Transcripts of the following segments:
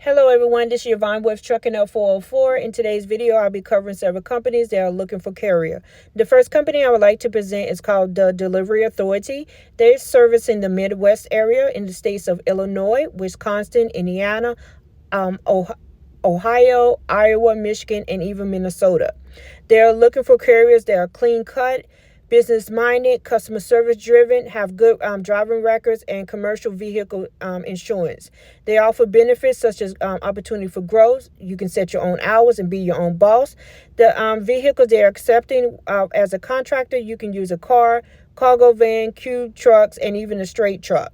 Hello everyone, this is Yvonne with Trucking Up 404. In today's video, I'll be covering several companies that are looking for carrier. The first company I would like to present is called the Delivery Authority. They're servicing the Midwest area in the states of Illinois, Wisconsin, Indiana, Ohio, Iowa, Michigan, and even Minnesota. They're looking for carriers that are clean cut, business-minded, customer service-driven, have good driving records, and commercial vehicle insurance. They offer benefits such as opportunity for growth. You can set your own hours and be your own boss. The vehicles they're accepting as a contractor, you can use a car, cargo van, cube trucks, and even a straight truck.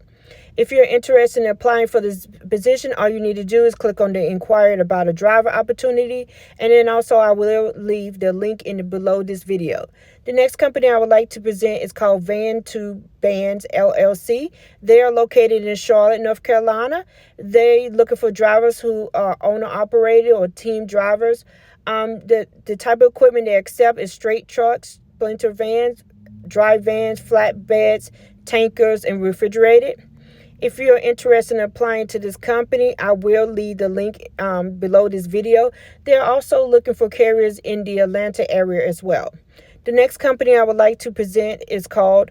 If you're interested in applying for this position, all you need to do is click on the inquiry about a driver opportunity, and then also I will leave the link below this video. The next company I would like to present is called Van to Bands LLC. They are located in Charlotte, North Carolina. They looking for drivers who are owner-operated or team drivers. The type of equipment they accept is straight trucks, splinter vans, dry vans, flatbeds, tankers, and refrigerated. If you're interested in applying to this company, I will leave the link below this video. They're also looking for carriers in the Atlanta area as well. The next company I would like to present is called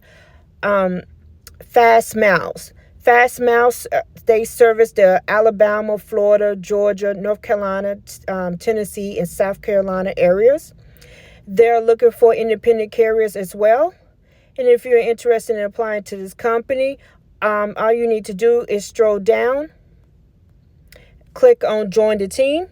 Fast Miles. Fast Miles, they service the Alabama, Florida, Georgia, North Carolina, Tennessee, and South Carolina areas. They're looking for independent carriers as well. And if you're interested in applying to this company, all you need to do is scroll down, click on Join the Team,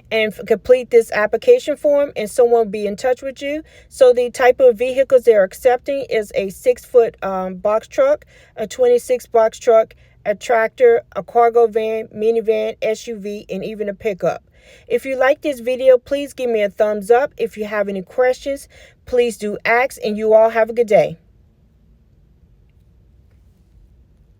and complete this application form, and someone will be in touch with you. So the type of vehicles they're accepting is a 6-foot box truck, a 26 box truck, a tractor, a cargo van, minivan, SUV, and even a pickup. If you like this video, please give me a thumbs up. If you have any questions, please do ask, and you all have a good day.